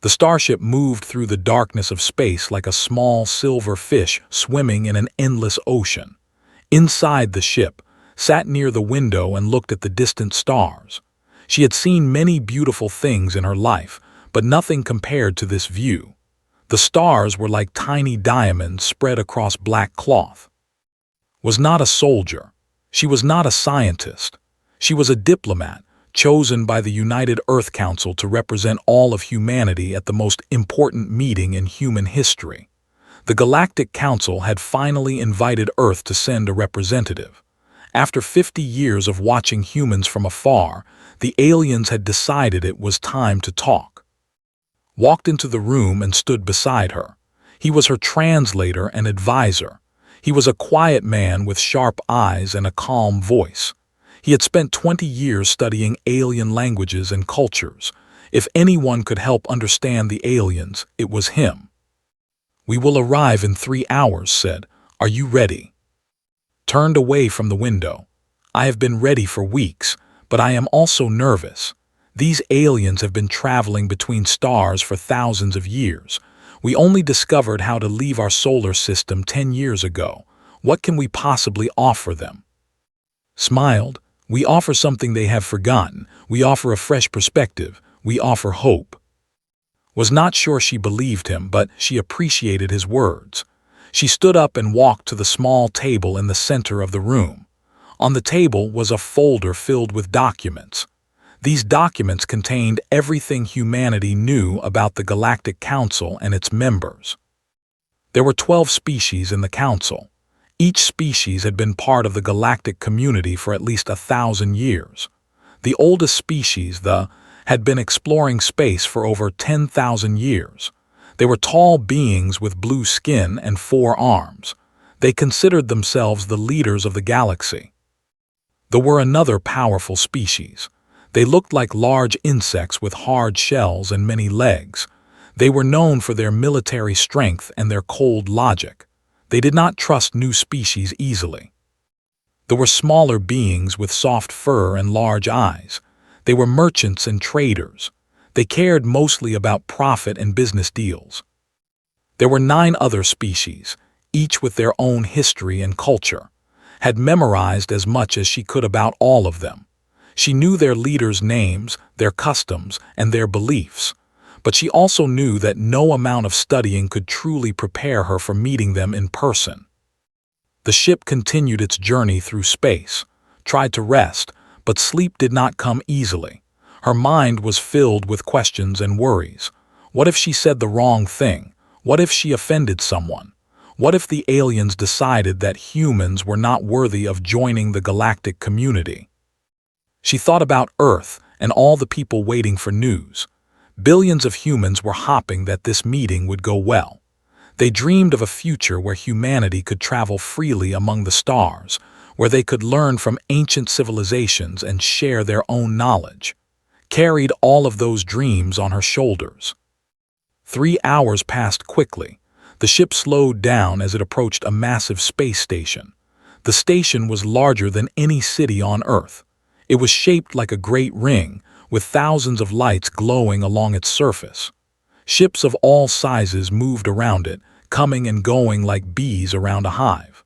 The starship moved through the darkness of space like a small silver fish swimming in an endless ocean. Inside the ship, sat near the window and looked at the distant stars. She had seen many beautiful things in her life, but nothing compared to this view. The stars were like tiny diamonds spread across black cloth. Was not a soldier. She was not a scientist. She was a diplomat, chosen by the United Earth Council to represent all of humanity at the most important meeting in human history. The Galactic Council had finally invited Earth to send a representative. After 50 years of watching humans from afar, the aliens had decided it was time to talk. Walked into the room and stood beside her. He was her translator and advisor. He was a quiet man with sharp eyes and a calm voice. He had spent 20 years studying alien languages and cultures. If anyone could help understand the aliens, it was him. "We will arrive in 3 hours," said. "Are you ready?" Turned away from the window. "I have been ready for weeks, but I am also nervous. These aliens have been traveling between stars for thousands of years. We only discovered how to leave our solar system 10 years ago. What can we possibly offer them?" Smiled. "We offer something they have forgotten. We offer a fresh perspective. We offer hope." Was not sure she believed him, but she appreciated his words. She stood up and walked to the small table in the center of the room. On the table was a folder filled with documents. These documents contained everything humanity knew about the Galactic Council and its members. There were 12 species in the Council. Each species had been part of the galactic community for at least 1,000 years. The oldest species, had been exploring space for over 10,000 years. They were tall beings with blue skin and 4 arms. They considered themselves the leaders of the galaxy. There were another powerful species. They looked like large insects with hard shells and many legs. They were known for their military strength and their cold logic. They did not trust new species easily. There were smaller beings with soft fur and large eyes. They were merchants and traders. They cared mostly about profit and business deals. There were 9 other species, each with their own history and culture. Had memorized as much as she could about all of them. She knew their leaders' names, their customs, and their beliefs. But she also knew that no amount of studying could truly prepare her for meeting them in person. The ship continued its journey through space, tried to rest, but sleep did not come easily. Her mind was filled with questions and worries. What if she said the wrong thing? What if she offended someone? What if the aliens decided that humans were not worthy of joining the galactic community? She thought about Earth and all the people waiting for news. Billions of humans were hoping that this meeting would go well. They dreamed of a future where humanity could travel freely among the stars, where they could learn from ancient civilizations and share their own knowledge. Carried all of those dreams on her shoulders. 3 hours passed quickly. The ship slowed down as it approached a massive space station. The station was larger than any city on Earth. It was shaped like a great ring, with thousands of lights glowing along its surface. Ships of all sizes moved around it, coming and going like bees around a hive.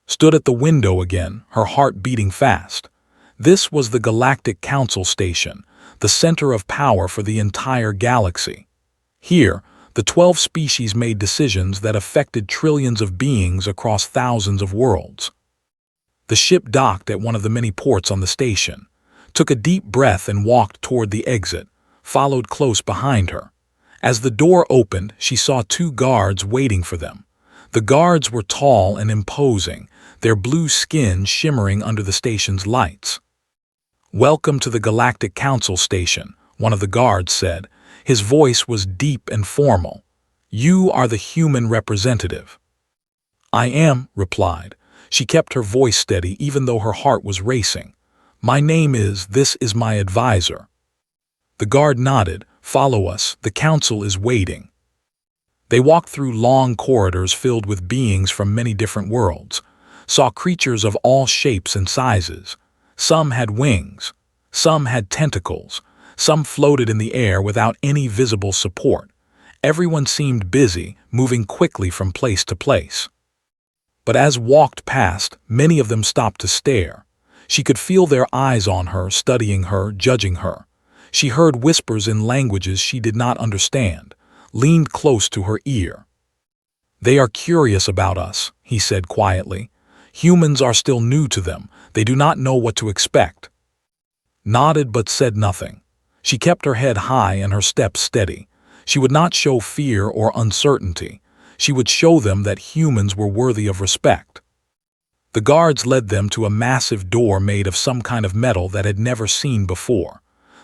Stood at the window again, her heart beating fast. This was the Galactic Council Station, the center of power for the entire galaxy. Here, the 12 species made decisions that affected trillions of beings across thousands of worlds. The ship docked at one of the many ports on the station, took a deep breath and walked toward the exit, followed close behind her. As the door opened, she saw 2 guards waiting for them. The guards were tall and imposing, their blue skin shimmering under the station's lights. "Welcome to the Galactic Council Station," one of the guards said. His voice was deep and formal. "You are the human representative." "I am," replied. She kept her voice steady even though her heart was racing. This is my advisor." The guard nodded. "Follow us, the council is waiting." They walked through long corridors filled with beings from many different worlds, saw creatures of all shapes and sizes. Some had wings, some had tentacles, Some floated in the air without any visible support. Everyone seemed busy, moving quickly from place to place. But as walked past, many of them stopped to stare. She could feel their eyes on her, studying her, judging her. She heard whispers in languages she did not understand, leaned close to her ear. "They are curious about us," he said quietly. "Humans are still new to them. They do not know what to expect." Nodded but said nothing. She kept her head high and her steps steady. She would not show fear or uncertainty. She would show them that humans were worthy of respect. The guards led them to a massive door made of some kind of metal that had never seen before.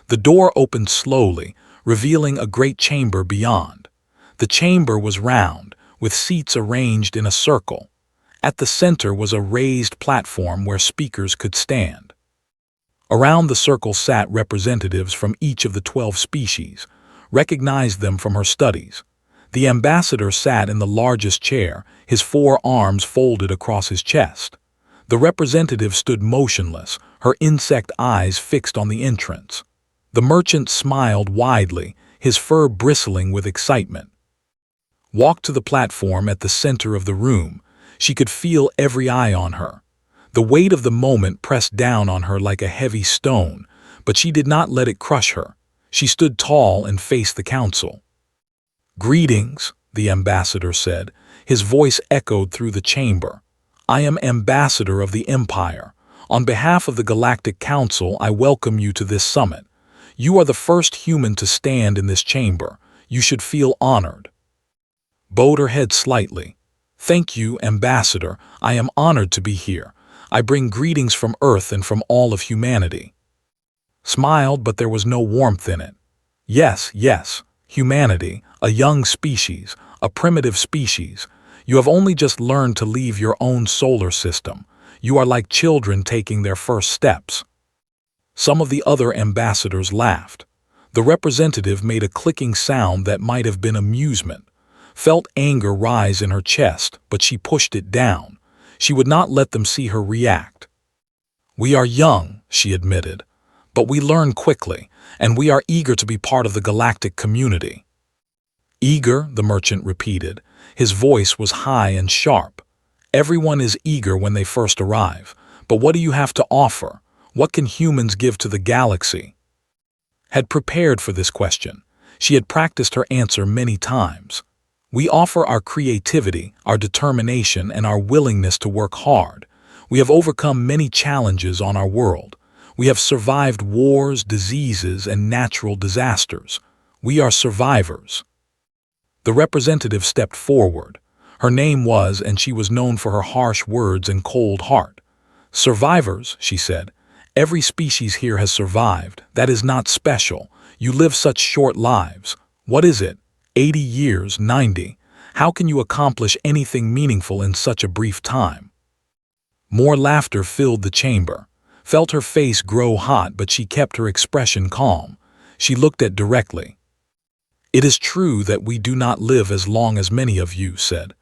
The door opened slowly, revealing a great chamber beyond. The chamber was round, with seats arranged in a circle. At the center was a raised platform where speakers could stand. Around the circle sat representatives from each of the 12 species, recognized them from her studies. The ambassador sat in the largest chair, his 4 arms folded across his chest. The representative stood motionless, her insect eyes fixed on the entrance. The merchant smiled widely, his fur bristling with excitement. Walked to the platform at the center of the room. She could feel every eye on her. The weight of the moment pressed down on her like a heavy stone, but she did not let it crush her. She stood tall and faced the council. "Greetings," the ambassador said. His voice echoed through the chamber. "I am ambassador of the Empire. On behalf of the Galactic Council, I welcome you to this summit. You are the first human to stand in this chamber. You should feel honored." Bowed her head slightly. "Thank you, Ambassador. I am honored to be here. I bring greetings from Earth and from all of humanity." Smiled, but there was no warmth in it. Yes, humanity, a young species, a primitive species. You have only just learned to leave your own solar system. You are like children taking their first steps." Some of the other ambassadors laughed. The representative made a clicking sound that might have been amusement. Felt anger rise in her chest, but she pushed it down. She would not let them see her react. "We are young," she admitted, "but we learn quickly, and we are eager to be part of the galactic community." "Eager," the merchant repeated. His voice was high and sharp. "Everyone is eager when they first arrive. But what do you have to offer? What can humans give to the galaxy?" Had prepared for this question. She had practiced her answer many times. "We offer our creativity, our determination, and our willingness to work hard. We have overcome many challenges on our world. We have survived wars, diseases, and natural disasters. We are survivors." The representative stepped forward. Her name was, and she was known for her harsh words and cold heart. "Survivors," she said. "Every species here has survived. That is not special. You live such short lives. What is it? 80 years, 90. How can you accomplish anything meaningful in such a brief time?" More laughter filled the chamber. Felt her face grow hot, but she kept her expression calm. She looked at directly. "It is true that we do not live as long as many of you," said.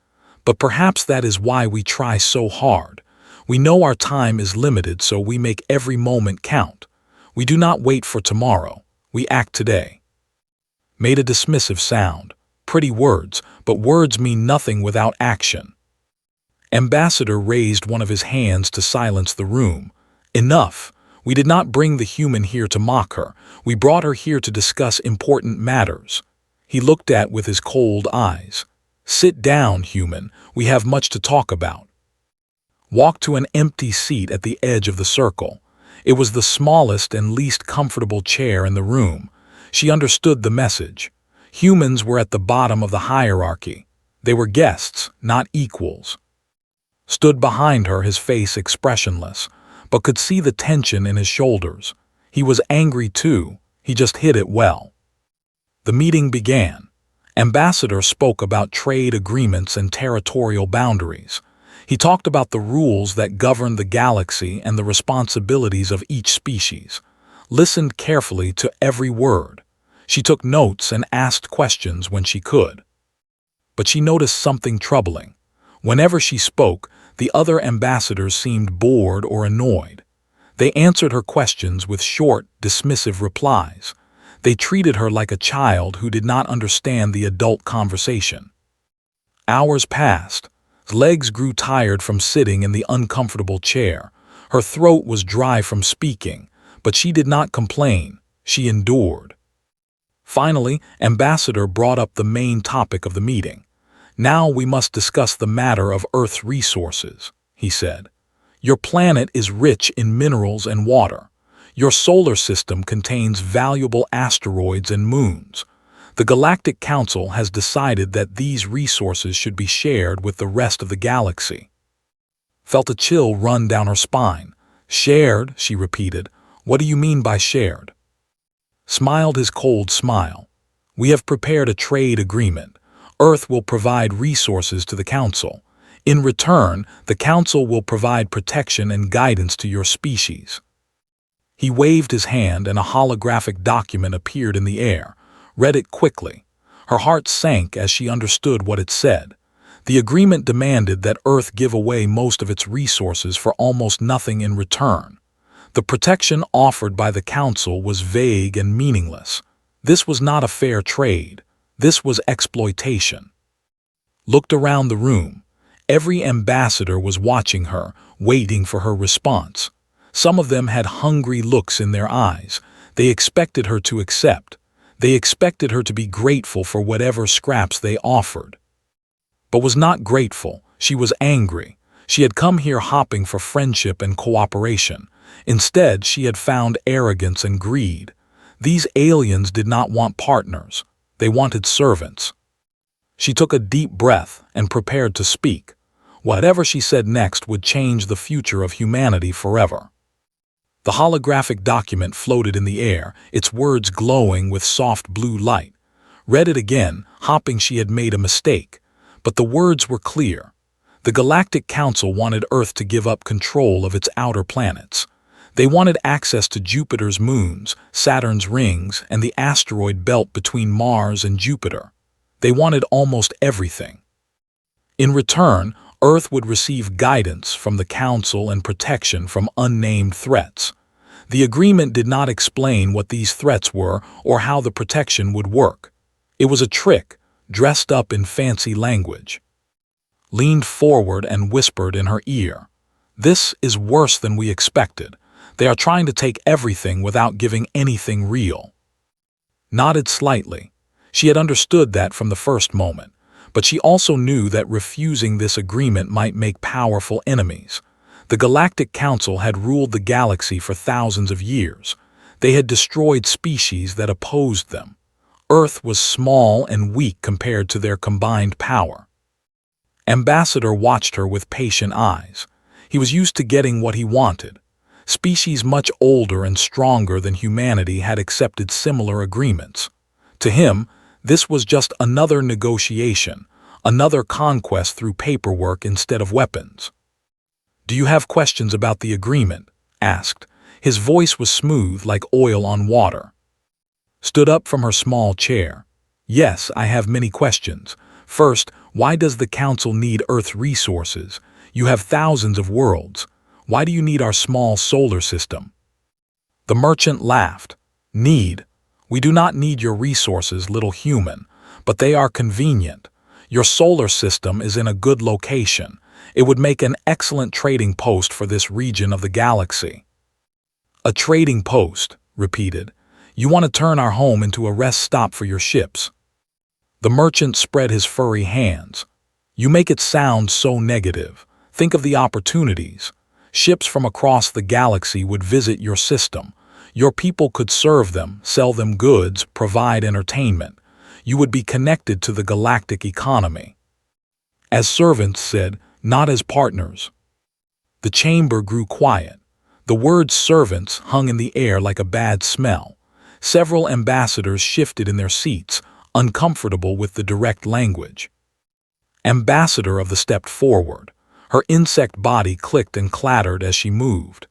"But perhaps that is why we try so hard. We know our time is limited, so we make every moment count. We do not wait for tomorrow. We act today." Made a dismissive sound. Pretty words, but words mean nothing without action. Ambassador raised one of his hands to silence the room. "Enough. We did not bring the human here to mock her. We brought her here to discuss important matters." He looked at with his cold eyes. "Sit down, human. We have much to talk about." Walked to an empty seat at the edge of the circle. It was the smallest and least comfortable chair in the room. She understood the message. Humans were at the bottom of the hierarchy. They were guests, not equals. Stood behind her, his face expressionless, but could see the tension in his shoulders. He was angry too. He just hid it well. The meeting began. Ambassador spoke about trade agreements and territorial boundaries. He talked about the rules that govern the galaxy and the responsibilities of each species. Listened carefully to every word. She took notes and asked questions when she could. But she noticed something troubling. Whenever she spoke, the other ambassadors seemed bored or annoyed. They answered her questions with short, dismissive replies. They treated her like a child who did not understand the adult conversation. Hours passed. Legs grew tired from sitting in the uncomfortable chair. Her throat was dry from speaking, but she did not complain. She endured. Finally, Ambassador brought up the main topic of the meeting. "Now we must discuss the matter of Earth's resources," he said. "Your planet is rich in minerals and water. Your solar system contains valuable asteroids and moons. The Galactic Council has decided that these resources should be shared with the rest of the galaxy." Felt a chill run down her spine. "Shared," she repeated. "What do you mean by shared?" Smiled his cold smile. "We have prepared a trade agreement. Earth will provide resources to the Council. In return, the Council will provide protection and guidance to your species." He waved his hand and a holographic document appeared in the air. Read it quickly. Her heart sank as she understood what it said. The agreement demanded that Earth give away most of its resources for almost nothing in return. The protection offered by the Council was vague and meaningless. This was not a fair trade. This was exploitation. Looked around the room. Every ambassador was watching her, waiting for her response. Some of them had hungry looks in their eyes. They expected her to accept. They expected her to be grateful for whatever scraps they offered. But was not grateful. She was angry. She had come here hoping for friendship and cooperation. Instead, she had found arrogance and greed. These aliens did not want partners. They wanted servants. She took a deep breath and prepared to speak. Whatever she said next would change the future of humanity forever. The holographic document floated in the air, its words glowing with soft blue light. Read it again, hoping she had made a mistake. But the words were clear. The Galactic Council wanted Earth to give up control of its outer planets. They wanted access to Jupiter's moons, Saturn's rings, and the asteroid belt between Mars and Jupiter. They wanted almost everything. In return, Earth would receive guidance from the Council and protection from unnamed threats. The agreement did not explain what these threats were or how the protection would work. It was a trick, dressed up in fancy language. Leaned forward and whispered in her ear, "This is worse than we expected. They are trying to take everything without giving anything real." Nodded slightly. She had understood that from the first moment, but she also knew that refusing this agreement might make powerful enemies. The Galactic Council had ruled the galaxy for thousands of years. They had destroyed species that opposed them. Earth was small and weak compared to their combined power. Ambassador watched her with patient eyes. He was used to getting what he wanted. Species much older and stronger than humanity had accepted similar agreements. To him, this was just another negotiation, another conquest through paperwork instead of weapons. "Do you have questions about the agreement?" asked. His voice was smooth like oil on water. Stood up from her small chair. "Yes, I have many questions. First, why does the Council need Earth's resources? You have thousands of worlds. Why do you need our small solar system?" The merchant laughed. "Need? We do not need your resources, little human, but they are convenient. Your solar system is in a good location. It would make an excellent trading post for this region of the galaxy." "A trading post," repeated. "You want to turn our home into a rest stop for your ships." The merchant spread his furry hands. "You make it sound so negative. Think of the opportunities. Ships from across the galaxy would visit your system. Your people could serve them, sell them goods, provide entertainment. You would be connected to the galactic economy." As servants said, not as partners. The chamber grew quiet. The word servants hung in the air like a bad smell. Several ambassadors shifted in their seats, uncomfortable with the direct language. Ambassador of the stepped forward. Her insect body clicked and clattered as she moved.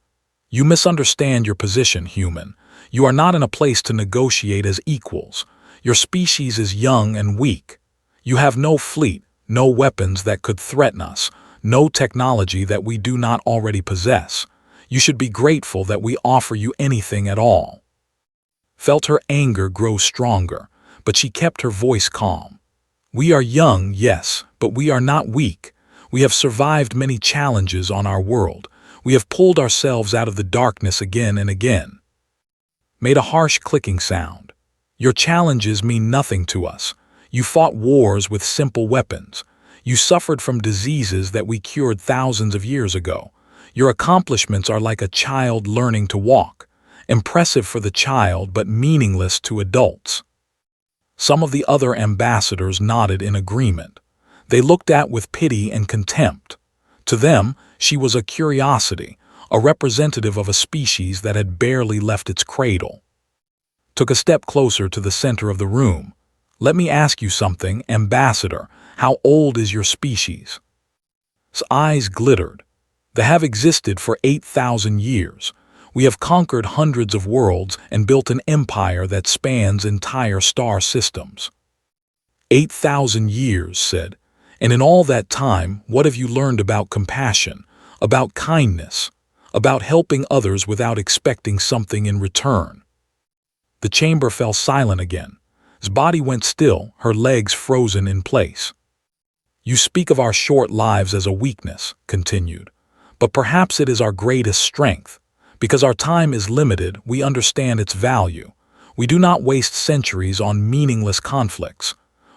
"You misunderstand your position, human. You are not in a place to negotiate as equals. Your species is young and weak. You have no fleet, no weapons that could threaten us, no technology that we do not already possess. You should be grateful that we offer you anything at all." felt her anger grow stronger, but she kept her voice calm. We are young, yes, but we are not weak. We have survived many challenges on our world. We have pulled ourselves out of the darkness again and again. Made a harsh clicking sound. Your challenges mean nothing to us. You fought wars with simple weapons. You suffered from diseases that we cured thousands of years ago. Your accomplishments are like a child learning to walk. Impressive for the child, but meaningless to adults. Some of the other ambassadors nodded in agreement. They looked at with pity and contempt. To them, she was a curiosity, a representative of a species that had barely left its cradle. Took a step closer to the center of the room. Let me ask you something, Ambassador. How old is your species? His eyes glittered. They have existed for 8,000 years. We have conquered hundreds of worlds and built an empire that spans entire star systems. 8,000 years, said. And in all that time, what have you learned about compassion, about kindness, about helping others without expecting something in return? The chamber fell silent again. His body went still, her legs frozen in place. You speak of our short lives as a weakness, continued, but perhaps it is our greatest strength. Because our time is limited, we understand its value. We do not waste centuries on meaningless conflicts.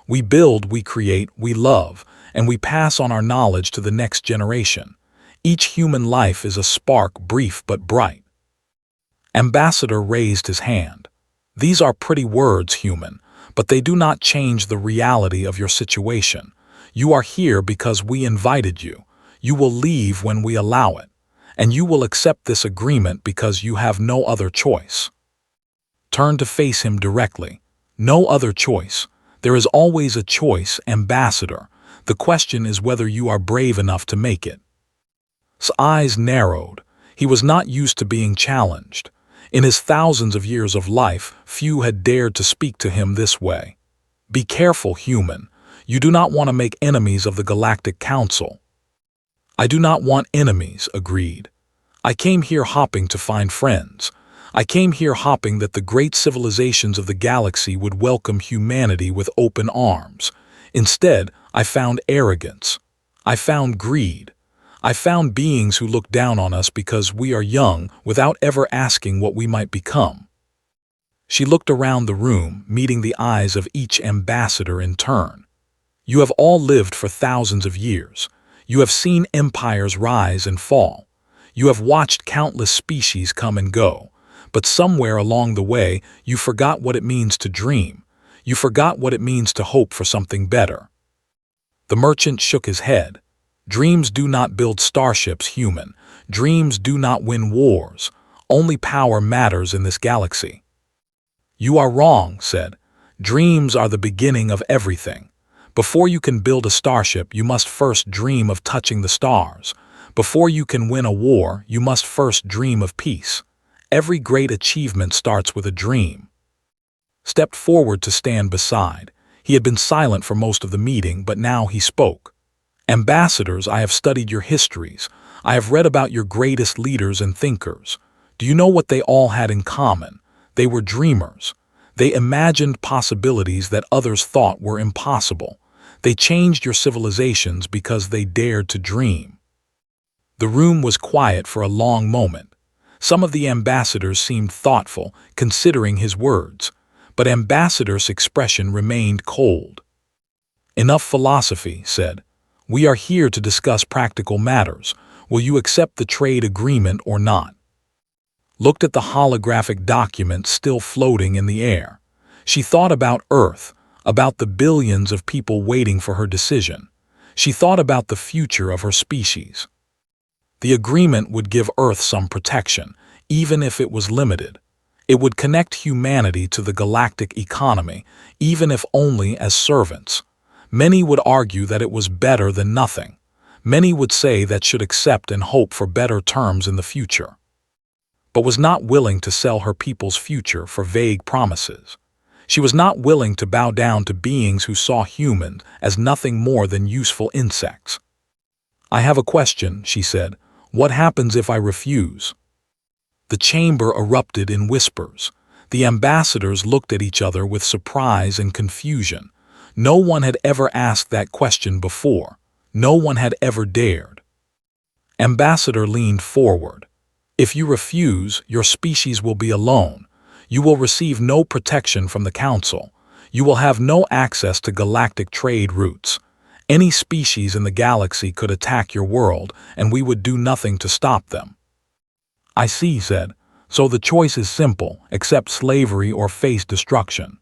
We build, we create, we love, and we pass on our knowledge to the next generation. Each human life is a spark, brief but bright. Ambassador raised his hand. These are pretty words, human, but they do not change the reality of your situation. You are here because we invited you. You will leave when we allow it. And you will accept this agreement because you have no other choice. Turn to face him directly. No other choice. There is always a choice, Ambassador. The question is whether you are brave enough to make it. His eyes narrowed. He was not used to being challenged. In his thousands of years of life, few had dared to speak to him this way. Be careful, human. You do not want to make enemies of the Galactic Council. I do not want enemies, agreed. I came here hoping to find friends. I came here hoping that the great civilizations of the galaxy would welcome humanity with open arms. Instead, I found arrogance. I found greed. I found beings who look down on us because we are young without ever asking what we might become. She looked around the room, meeting the eyes of each ambassador in turn. You have all lived for thousands of years. You have seen empires rise and fall. You have watched countless species come and go. But somewhere along the way, you forgot what it means to dream. You forgot what it means to hope for something better. The merchant shook his head. Dreams do not build starships, human. Dreams do not win wars. Only power matters in this galaxy. You are wrong, said. Dreams are the beginning of everything. Before you can build a starship, you must first dream of touching the stars. Before you can win a war, you must first dream of peace. Every great achievement starts with a dream. Stepped forward to stand beside. He had been silent for most of the meeting, but now he spoke. Ambassadors, I have studied your histories. I have read about your greatest leaders and thinkers. Do you know what they all had in common? They were dreamers. They imagined possibilities that others thought were impossible. They changed your civilizations because they dared to dream. The room was quiet for a long moment. Some of the ambassadors seemed thoughtful, considering his words, but Ambassador's expression remained cold. Enough philosophy, said. We are here to discuss practical matters. Will you accept the trade agreement or not? Looked at the holographic document still floating in the air. She thought about Earth, about the billions of people waiting for her decision. She thought about the future of her species. The agreement would give Earth some protection, even if it was limited. It would connect humanity to the galactic economy, even if only as servants. Many would argue that it was better than nothing. Many would say that should accept and hope for better terms in the future, but was not willing to sell her people's future for vague promises. She was not willing to bow down to beings who saw humans as nothing more than useful insects. I have a question, she said. What happens if I refuse? The chamber erupted in whispers. The ambassadors looked at each other with surprise and confusion. No one had ever asked that question before. No one had ever dared. Ambassador leaned forward. If you refuse, your species will be alone. You will receive no protection from the Council. You will have no access to galactic trade routes. Any species in the galaxy could attack your world, and we would do nothing to stop them. I see, said. So the choice is simple: accept slavery or face destruction.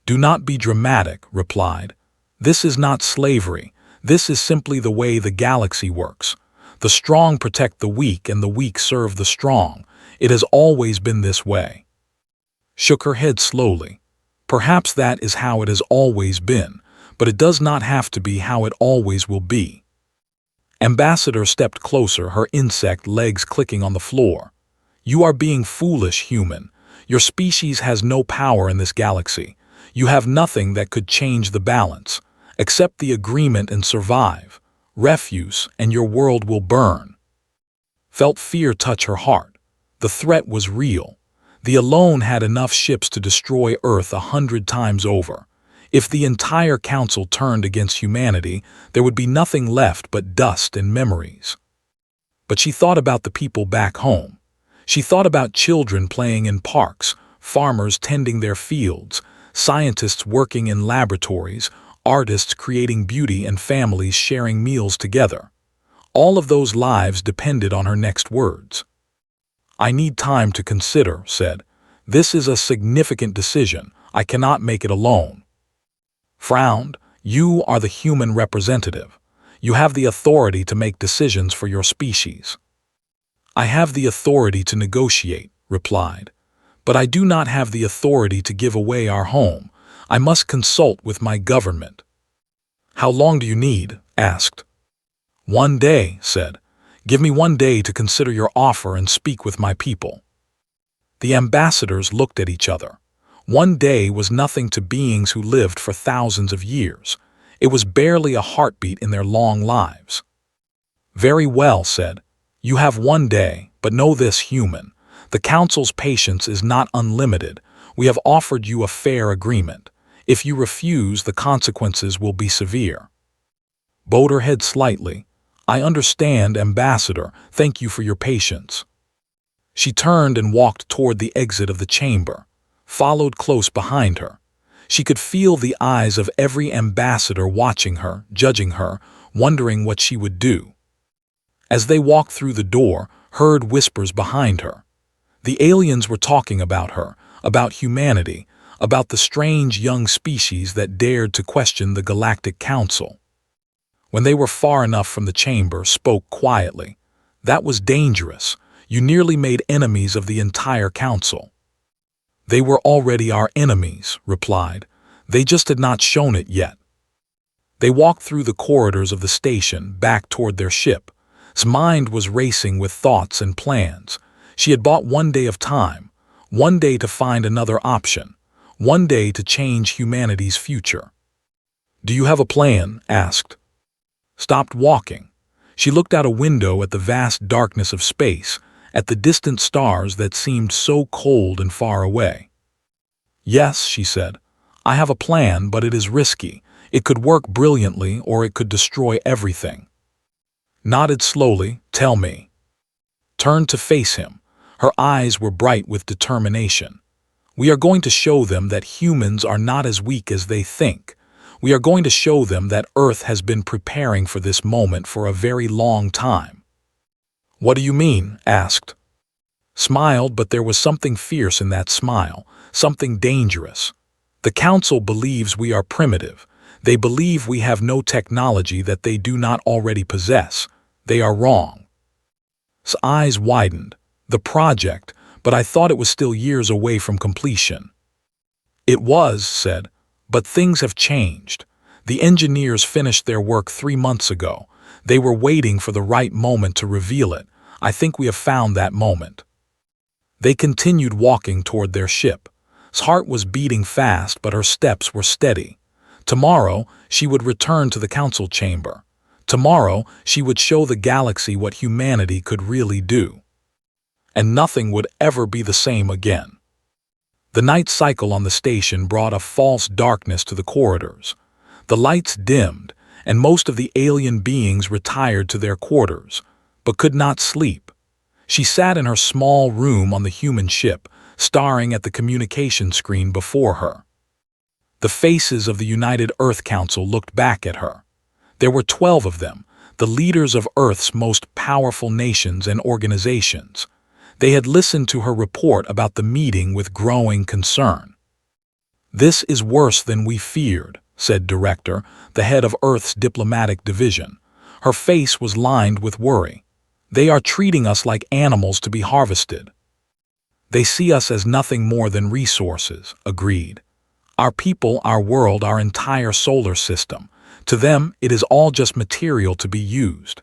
Do not be dramatic, replied. This is not slavery. This is simply the way the galaxy works. The strong protect the weak and the weak serve the strong. It has always been this way. Shook her head slowly. Perhaps that is how it has always been, but it does not have to be how it always will be. Ambassador stepped closer, her insect legs clicking on the floor. You are being foolish, human. Your species has no power in this galaxy. You have nothing that could change the balance. Accept the agreement and survive. Refuse, and your world will burn. Felt fear touch her heart. The threat was real. The Alone had enough ships to destroy Earth 100 times over. If the entire Council turned against humanity, there would be nothing left but dust and memories. But she thought about the people back home. She thought about children playing in parks, farmers tending their fields, scientists working in laboratories, artists creating beauty, and families sharing meals together. All of those lives depended on her next words. I need time to consider, said. This is a significant decision. I cannot make it alone. Frowned. You are the human representative. You have the authority to make decisions for your species. I have the authority to negotiate, replied. But I do not have the authority to give away our home. I must consult with my government. How long do you need? Asked. 1 day, said. Give me 1 day to consider your offer and speak with my people. The ambassadors looked at each other. 1 day was nothing to beings who lived for thousands of years. It was barely a heartbeat in their long lives. Very well, said. You have 1 day, but know this, human. The Council's patience is not unlimited. We have offered you a fair agreement. If you refuse, the consequences will be severe. Bowed her head slightly. I understand, Ambassador. Thank you for your patience. She turned and walked toward the exit of the chamber, followed close behind her. She could feel the eyes of every ambassador watching her, judging her, wondering what she would do. As they walked through the door, heard whispers behind her. The aliens were talking about her, about humanity, about the strange young species that dared to question the Galactic Council. When they were far enough from the chamber, spoke quietly. That was dangerous. You nearly made enemies of the entire Council. They were already our enemies, replied. They just had not shown it yet. They walked through the corridors of the station, back toward their ship. His mind was racing with thoughts and plans. She had bought 1 day of time, 1 day to find another option, 1 day to change humanity's future. Do you have a plan? Asked. Stopped walking. She looked out a window at the vast darkness of space, at the distant stars that seemed so cold and far away. Yes, she said. I have a plan, but it is risky. It could work brilliantly, or it could destroy everything. Nodded slowly. Tell me. Turned to face him. Her eyes were bright with determination. We are going to show them that humans are not as weak as they think. We are going to show them that Earth has been preparing for this moment for a very long time. What do you mean? Asked. Smiled, but there was something fierce in that smile, something dangerous. The Council believes we are primitive. They believe we have no technology that they do not already possess. They are wrong. His eyes widened. The project, but I thought it was still years away from completion. It was, said, but things have changed. The engineers finished their work 3 months ago. They were waiting for the right moment to reveal it. I think we have found that moment. They continued walking toward their ship. His heart was beating fast, but her steps were steady. Tomorrow, she would return to the Council chamber. Tomorrow, she would show the galaxy what humanity could really do. And nothing would ever be the same again. The night cycle on the station brought a false darkness to the corridors. The lights dimmed, and most of the alien beings retired to their quarters, but could not sleep. She sat in her small room on the human ship, staring at the communication screen before her. The faces of the United Earth Council looked back at her. There were 12 of them, the leaders of Earth's most powerful nations and organizations. They had listened to her report about the meeting with growing concern. "This is worse than we feared," said Director, the head of Earth's diplomatic division. Her face was lined with worry. "They are treating us like animals to be harvested." "They see us as nothing more than resources," agreed. "Our people, our world, our entire solar system. To them, it is all just material to be used."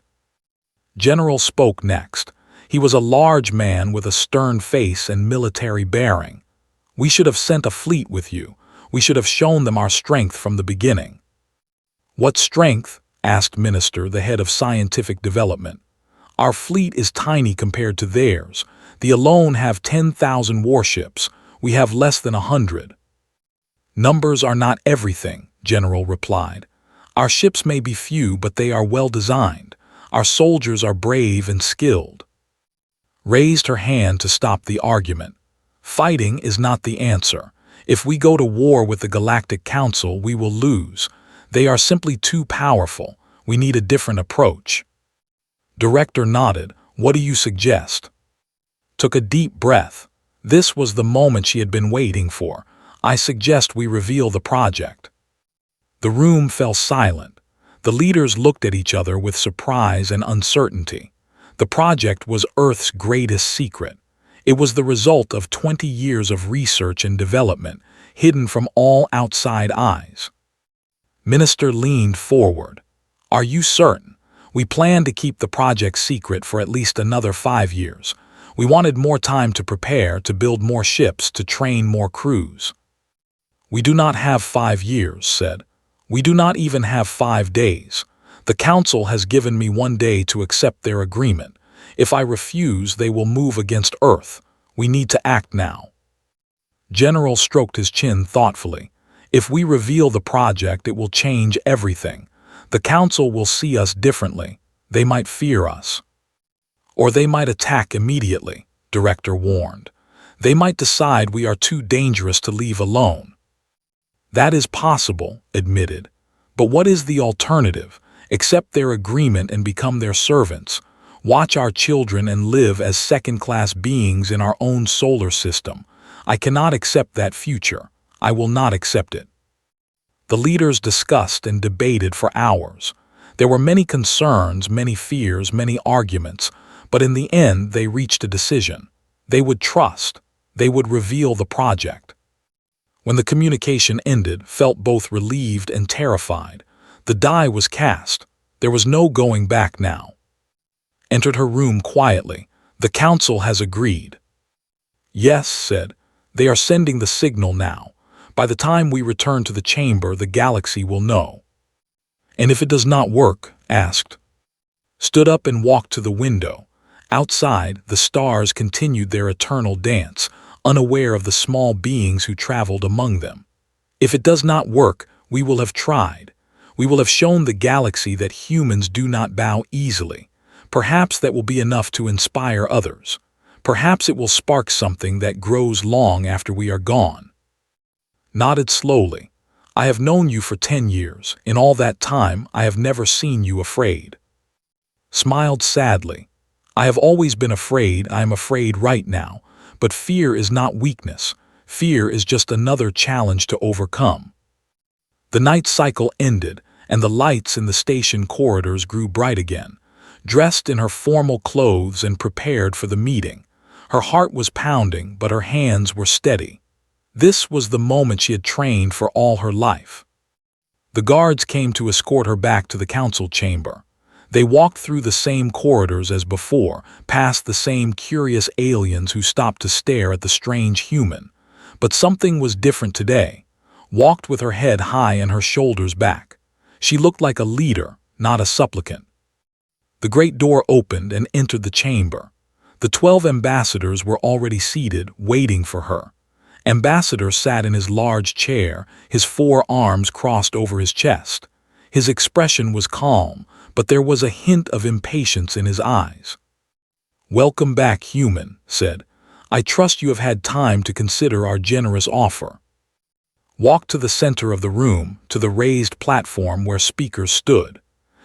General spoke next. He was a large man with a stern face and military bearing. "We should have sent a fleet with you. We should have shown them our strength from the beginning." "What strength?" asked Minister, the head of scientific development. "Our fleet is tiny compared to theirs. They alone have 10,000 warships. We have less than 100. "Numbers are not everything," General replied. "Our ships may be few, but they are well designed. Our soldiers are brave and skilled." Raised her hand to stop the argument. "Fighting is not the answer. If we go to war with the Galactic Council, we will lose. They are simply too powerful. We need a different approach." Director nodded. "What do you suggest?" Took a deep breath. This was the moment she had been waiting for. "I suggest we reveal the project." The room fell silent. The leaders looked at each other with surprise and uncertainty. The project was Earth's greatest secret. It was the result of 20 years of research and development, hidden from all outside eyes. Minister leaned forward. "Are you certain? We plan to keep the project secret for at least another 5 years. We wanted more time to prepare, to build more ships, to train more crews." "We do not have 5 years," said. "We do not even have 5 days. The Council has given me 1 day to accept their agreement. If I refuse, they will move against Earth. We need to act now." General stroked his chin thoughtfully. "If we reveal the project, it will change everything. The Council will see us differently. They might fear us. Or they might attack immediately," Director warned. "They might decide we are too dangerous to leave alone." "That is possible," admitted. "But what is the alternative? Accept their agreement and become their servants. Watch our children and live as second-class beings in our own solar system. I cannot accept that future. I will not accept it." The leaders discussed and debated for hours. There were many concerns, many fears, many arguments, but in the end they reached a decision. They would trust. They would reveal the project. When the communication ended, felt both relieved and terrified. The die was cast. There was no going back now. Entered her room quietly. "The Council has agreed." "Yes," said. "They are sending the signal now. By the time we return to the chamber, the galaxy will know." "And if it does not work?" asked. Stood up and walked to the window. Outside, the stars continued their eternal dance, unaware of the small beings who traveled among them. "If it does not work, we will have tried. We will have shown the galaxy that humans do not bow easily. Perhaps that will be enough to inspire others. Perhaps it will spark something that grows long after we are gone." Nodded slowly. "I have known you for 10 years. In all that time, I have never seen you afraid." Smiled sadly. "I have always been afraid. I am afraid right now. But fear is not weakness. Fear is just another challenge to overcome." The night cycle ended, and the lights in the station corridors grew bright again. Dressed in her formal clothes and prepared for the meeting. Her heart was pounding, but her hands were steady. This was the moment she had trained for all her life. The guards came to escort her back to the council chamber. They walked through the same corridors as before, past the same curious aliens who stopped to stare at the strange human. But something was different today. Walked with her head high and her shoulders back. She looked like a leader, not a supplicant. The great door opened and entered the chamber. The 12 ambassadors were already seated, waiting for her. Ambassador sat in his large chair, his 4 arms crossed over his chest. His expression was calm, but there was a hint of impatience in his eyes. "Welcome back, human," said. "I trust you have had time to consider our generous offer." Walked to the center of the room, to the raised platform where speakers stood.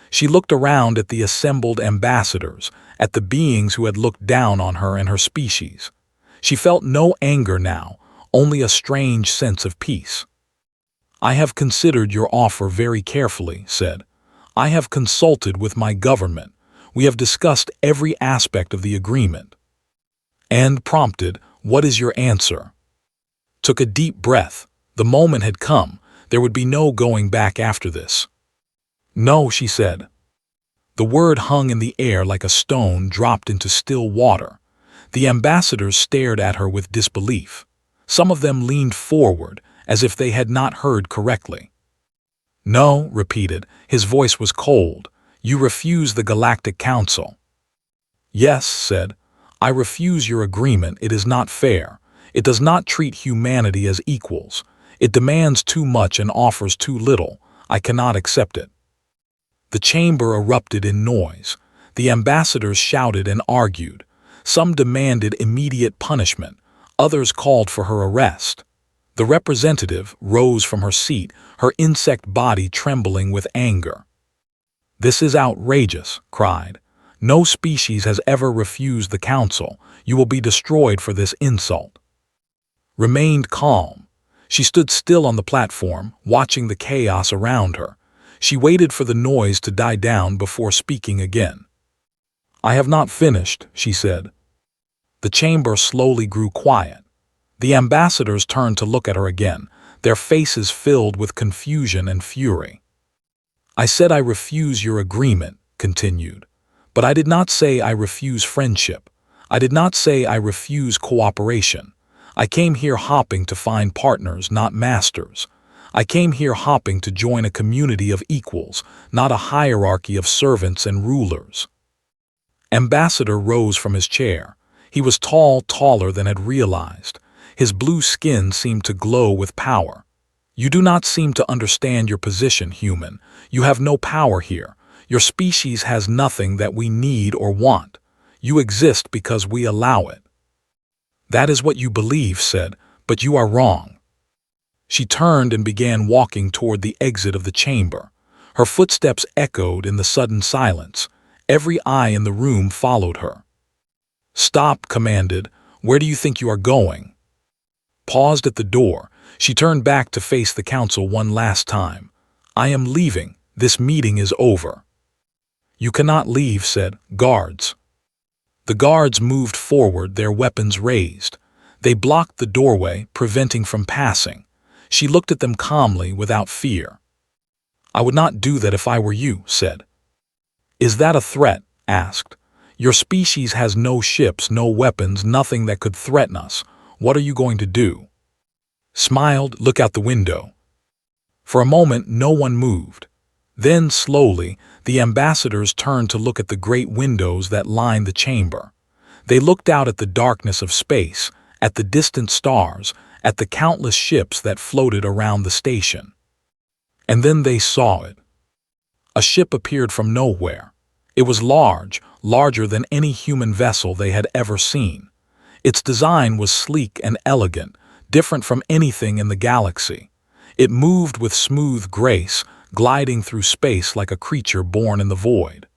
She looked around at the assembled ambassadors, at the beings who had looked down on her and her species. She felt no anger now, only a strange sense of peace. "I have considered your offer very carefully," said. "I have consulted with my government. We have discussed every aspect of the agreement." And prompted, "What is your answer?" Took a deep breath. The moment had come. There would be no going back after this. "No," she said. The word hung in the air like a stone dropped into still water. The ambassadors stared at her with disbelief. Some of them leaned forward, as if they had not heard correctly. "No," repeated. His voice was cold. "You refuse the Galactic Council." "Yes," said. "I refuse your agreement. It is not fair. It does not treat humanity as equals. It demands too much and offers too little. I cannot accept it." The chamber erupted in noise. The ambassadors shouted and argued. Some demanded immediate punishment. Others called for her arrest. The representative rose from her seat, her insect body trembling with anger. "This is outrageous," cried. "No species has ever refused the council. You will be destroyed for this insult." Remained calm. She stood still on the platform, watching the chaos around her. She waited for the noise to die down before speaking again. "I have not finished," she said. The chamber slowly grew quiet. The ambassadors turned to look at her again, their faces filled with confusion and fury. "I said I refuse your agreement," continued. "But I did not say I refuse friendship. I did not say I refuse cooperation. I came here hopping to find partners, not masters. I came here hopping to join a community of equals, not a hierarchy of servants and rulers." Ambassador rose from his chair. He was tall, taller than had realized. His blue skin seemed to glow with power. "You do not seem to understand your position, human. You have no power here. Your species has nothing that we need or want. You exist because we allow it." "That is what you believe," said, "but you are wrong." She turned and began walking toward the exit of the chamber. Her footsteps echoed in the sudden silence. Every eye in the room followed her. "Stop," commanded. "Where do you think you are going?" Paused at the door. She turned back to face the council one last time. "I am leaving. This meeting is over." "You cannot leave," said. "Guards." The guards moved forward, their weapons raised. They blocked the doorway, preventing from passing. She looked at them calmly, without fear. "I would not do that if I were you," said. "Is that a threat?" asked. "Your species has no ships, no weapons, nothing that could threaten us. What are you going to do?" Smiled, "Look out the window." For a moment, no one moved. Then, slowly, the ambassadors turned to look at the great windows that lined the chamber. They looked out at the darkness of space, at the distant stars, at the countless ships that floated around the station. And then they saw it. A ship appeared from nowhere. It was large, larger than any human vessel they had ever seen. Its design was sleek and elegant, different from anything in the galaxy. It moved with smooth grace, gliding through space like a creature born in the void.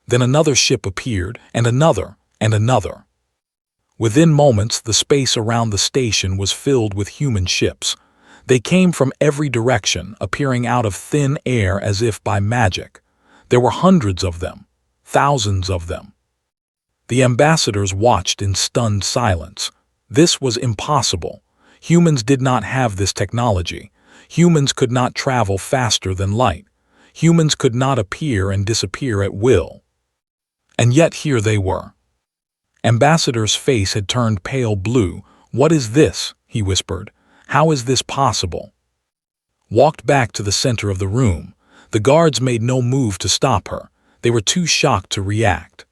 Then another ship appeared, and another, and another. Within moments, the space around the station was filled with human ships. They came from every direction, appearing out of thin air as if by magic. There were hundreds of them, thousands of them. The ambassadors watched in stunned silence. This was impossible. Humans did not have this technology. Humans could not travel faster than light. Humans could not appear and disappear at will. And yet here they were. Ambassador's face had turned pale blue. "What is this?" he whispered. "How is this possible?" Walked back to the center of the room. The guards made no move to stop her. They were too shocked to react.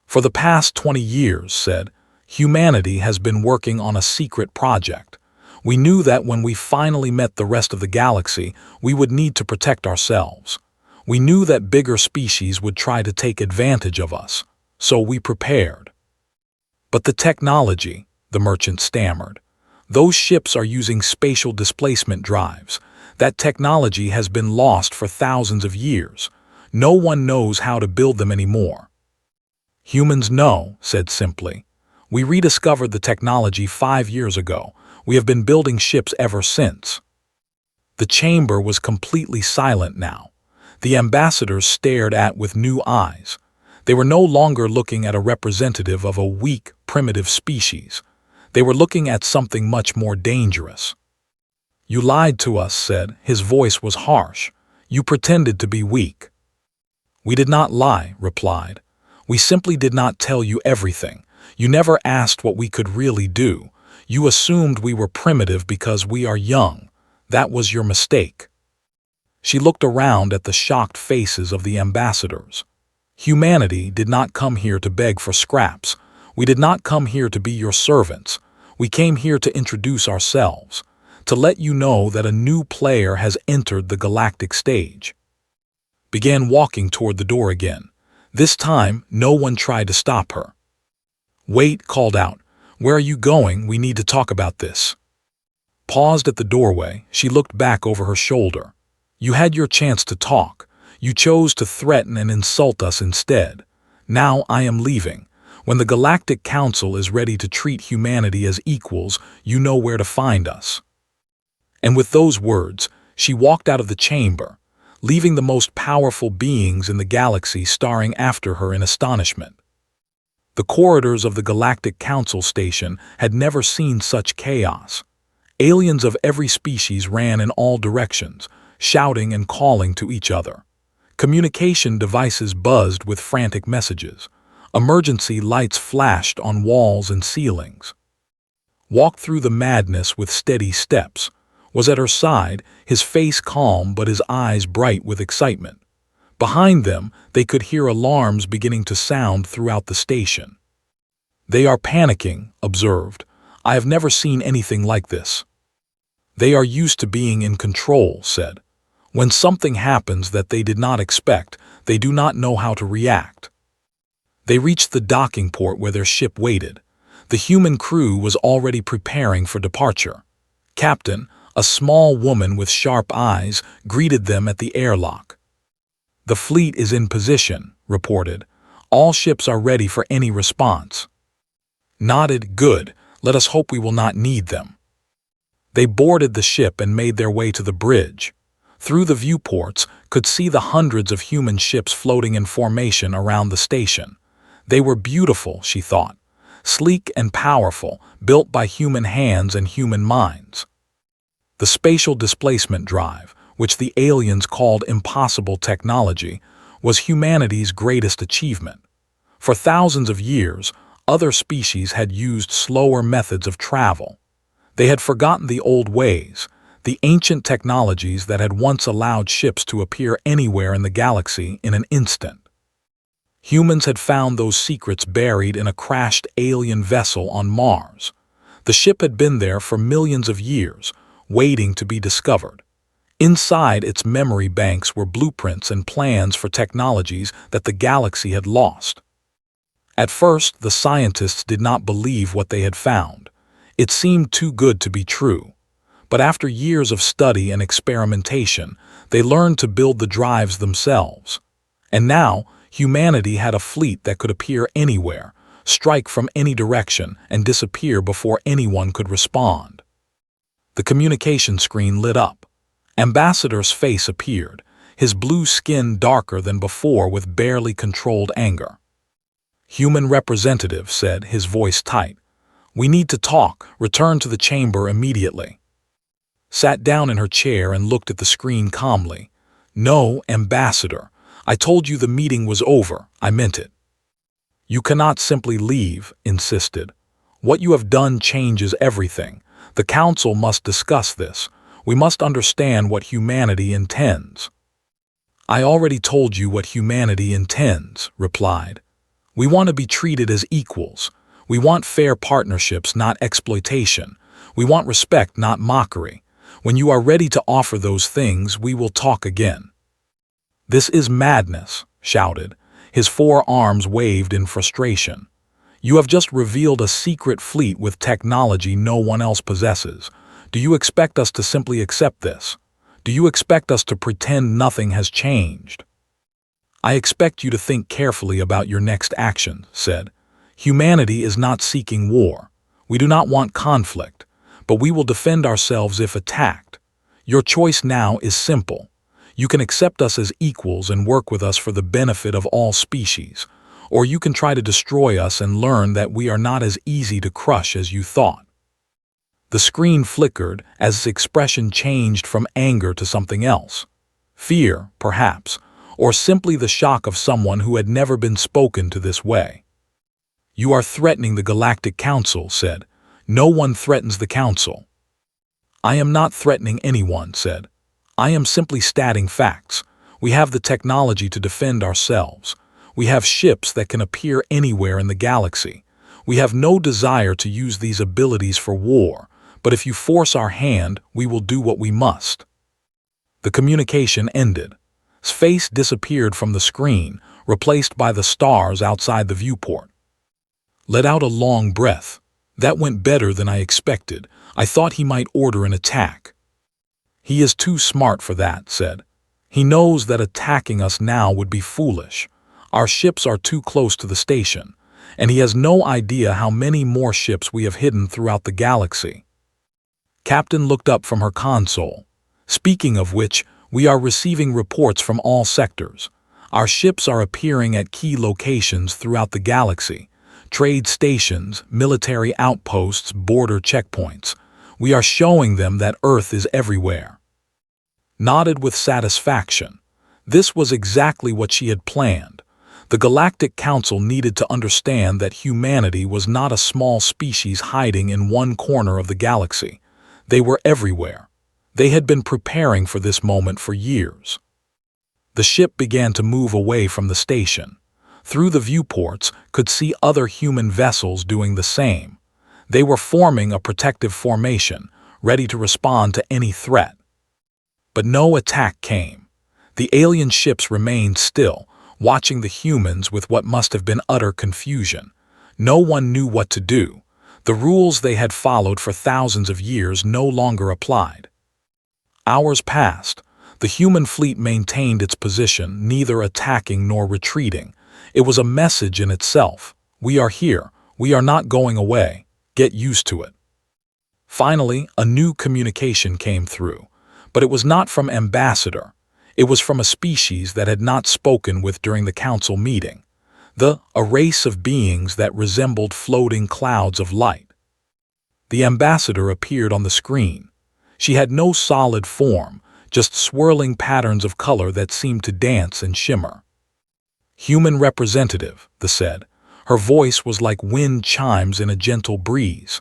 "For the past 20 years," said, Humanity has been working on a secret project. We knew that when we finally met the rest of the galaxy, we would need to protect ourselves. We knew that bigger species would try to take advantage of us, so we prepared. But the technology, the merchant stammered. Those ships are using spatial displacement drives. That technology has been lost for thousands of years. No one knows how to build them anymore. Humans know, said simply. We rediscovered the technology 5 years ago. We have been building ships ever since. The chamber was completely silent now. The ambassadors stared at with new eyes. They were no longer looking at a representative of a weak, primitive species. They were looking at something much more dangerous. You lied to us, said. His voice was harsh. You pretended to be weak. We did not lie, replied. We simply did not tell you everything. You never asked what we could really do. You assumed we were primitive because we are young. That was your mistake. She looked around at the shocked faces of the ambassadors. Humanity did not come here to beg for scraps. We did not come here to be your servants. We came here to introduce ourselves, to let you know that a new player has entered the galactic stage. Began walking toward the door again. This time, no one tried to stop her. Wait, called out. Where are you going? We need to talk about this. Paused at the doorway, she looked back over her shoulder. You had your chance to talk. You chose to threaten and insult us instead. Now I am leaving. When the Galactic Council is ready to treat humanity as equals, you know where to find us. And with those words, she walked out of the chamber, leaving the most powerful beings in the galaxy staring after her in astonishment. The corridors of the Galactic Council station had never seen such chaos. Aliens of every species ran in all directions, shouting and calling to each other. Communication devices buzzed with frantic messages. Emergency lights flashed on walls and ceilings. Walked through the madness with steady steps. Was at her side, his face calm but his eyes bright with excitement. Behind them, they could hear alarms beginning to sound throughout the station. They are panicking, observed. I have never seen anything like this. They are used to being in control, said. When something happens that they did not expect, they do not know how to react. They reached the docking port where their ship waited. The human crew was already preparing for departure. Captain, a small woman with sharp eyes, greeted them at the airlock. The fleet is in position, reported. All ships are ready for any response. Nodded, good. Let us hope we will not need them. They boarded the ship and made their way to the bridge. Through the viewports, could see the hundreds of human ships floating in formation around the station. They were beautiful, she thought. Sleek and powerful, built by human hands and human minds. The spatial displacement drive, which the aliens called impossible technology, was humanity's greatest achievement. For thousands of years, other species had used slower methods of travel. They had forgotten the old ways, the ancient technologies that had once allowed ships to appear anywhere in the galaxy in an instant. Humans had found those secrets buried in a crashed alien vessel on Mars. The ship had been there for millions of years, waiting to be discovered. Inside its memory banks were blueprints and plans for technologies that the galaxy had lost. At first, the scientists did not believe what they had found. It seemed too good to be true. But after years of study and experimentation, they learned to build the drives themselves. And now, humanity had a fleet that could appear anywhere, strike from any direction, and disappear before anyone could respond. The communication screen lit up. Ambassador's face appeared, his blue skin darker than before with barely controlled anger. Human representative, said, his voice tight. We need to talk. Return to the chamber immediately. Sat down in her chair and looked at the screen calmly. No, Ambassador. I told you the meeting was over. I meant it. You cannot simply leave, insisted. What you have done changes everything. The Council must discuss this. We must understand what humanity intends. I already told you what humanity intends, replied. We want to be treated as equals. We want fair partnerships, not exploitation. We want respect, not mockery. When you are ready to offer those things, we will talk again." "This is madness," shouted. His 4 arms waved in frustration. "You have just revealed a secret fleet with technology no one else possesses. Do you expect us to simply accept this? Do you expect us to pretend nothing has changed?" "I expect you to think carefully about your next action," said. "Humanity is not seeking war. We do not want conflict, but we will defend ourselves if attacked. Your choice now is simple. You can accept us as equals and work with us for the benefit of all species, or you can try to destroy us and learn that we are not as easy to crush as you thought." The screen flickered as its expression changed from anger to something else. Fear, perhaps, or simply the shock of someone who had never been spoken to this way. "You are threatening the Galactic Council," said. "No one threatens the Council." "I am not threatening anyone," said. "I am simply stating facts. We have the technology to defend ourselves. We have ships that can appear anywhere in the galaxy. We have no desire to use these abilities for war, but if you force our hand, we will do what we must." The communication ended. Space disappeared from the screen, replaced by the stars outside the viewport. Let out a long breath. That went better than I expected. I thought he might order an attack. "He is too smart for that," said. "He knows that attacking us now would be foolish. Our ships are too close to the station, and he has no idea how many more ships we have hidden throughout the galaxy." Captain looked up from her console. "Speaking of which, we are receiving reports from all sectors. Our ships are appearing at key locations throughout the galaxy. Trade stations, military outposts, border checkpoints. We are showing them that Earth is everywhere." Nodded with satisfaction. This was exactly what she had planned. The Galactic Council needed to understand that humanity was not a small species hiding in one corner of the galaxy. They were everywhere. They had been preparing for this moment for years. The ship began to move away from the station. Through the viewports, could see other human vessels doing the same. They were forming a protective formation, ready to respond to any threat. But no attack came. The alien ships remained still, watching the humans with what must have been utter confusion. No one knew what to do. The rules they had followed for thousands of years no longer applied. Hours passed. The human fleet maintained its position, neither attacking nor retreating. It was a message in itself. We are here. We are not going away. Get used to it. Finally, a new communication came through, but it was not from Ambassador. It was from a species that had not spoken with during the council meeting. A race of beings that resembled floating clouds of light. The ambassador appeared on the screen. She had no solid form, just swirling patterns of color that seemed to dance and shimmer. "Human representative," they said. Her voice was like wind chimes in a gentle breeze.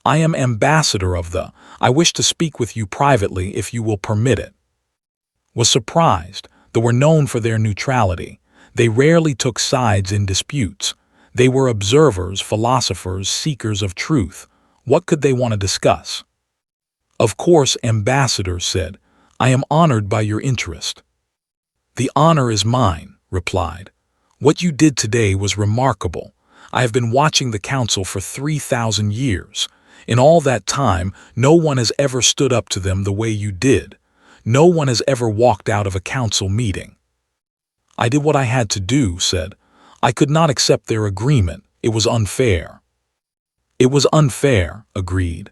"I am ambassador of the. I wish to speak with you privately if you will permit it." Was surprised. They were known for their neutrality. They rarely took sides in disputes. They were observers, philosophers, seekers of truth. What could they want to discuss? "Of course," Ambassador said. "I am honored by your interest." "The honor is mine," replied. "What you did today was remarkable. I have been watching the council for 3,000 years. In all that time, no one has ever stood up to them the way you did. No one has ever walked out of a council meeting." "I did what I had to do," said. "I could not accept their agreement. It was unfair." "It was unfair," agreed.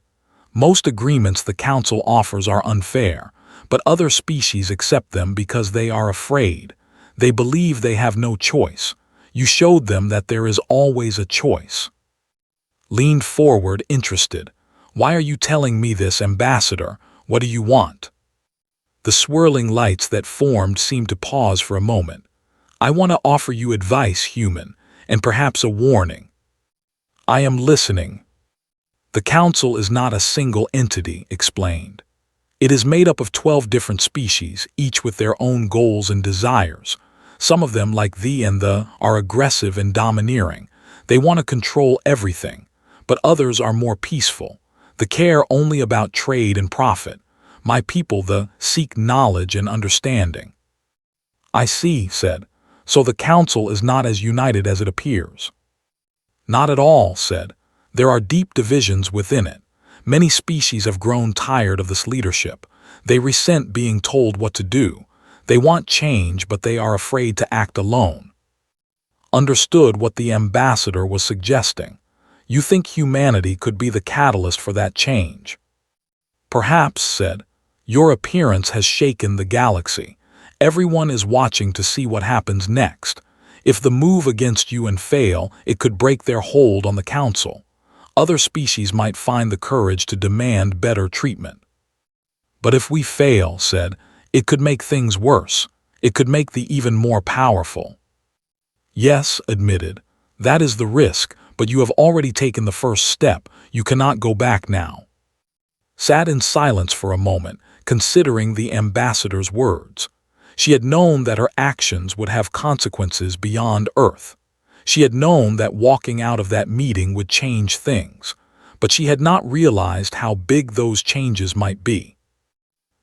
"Most agreements the council offers are unfair, but other species accept them because they are afraid. They believe they have no choice. You showed them that there is always a choice." Leaned forward, interested. "Why are you telling me this, Ambassador? What do you want?" The swirling lights that formed seemed to pause for a moment. "I want to offer you advice, human, and perhaps a warning." "I am listening." "The council is not a single entity," explained. "It is made up of 12 different species, each with their own goals and desires. Some of them, like thee and the, are aggressive and domineering. They want to control everything, but others are more peaceful. They care only about trade and profit. My people, seek knowledge and understanding. I see, said. So the council is not as united as it appears. Not at all, said. There are deep divisions within it. Many species have grown tired of this leadership. They resent being told what to do. They want change, but they are afraid to act alone. Understood what the ambassador was suggesting. You think humanity could be the catalyst for that change? Perhaps, said. Your appearance has shaken the galaxy. Everyone is watching to see what happens next. If the move against you and fail, it could break their hold on the council. Other species might find the courage to demand better treatment. But if we fail, said, it could make things worse. It could make the even more powerful. Yes, admitted. That is the risk, but you have already taken the first step. You cannot go back now. Sat in silence for a moment, considering the ambassador's words. She had known that her actions would have consequences beyond Earth. She had known that walking out of that meeting would change things, but she had not realized how big those changes might be.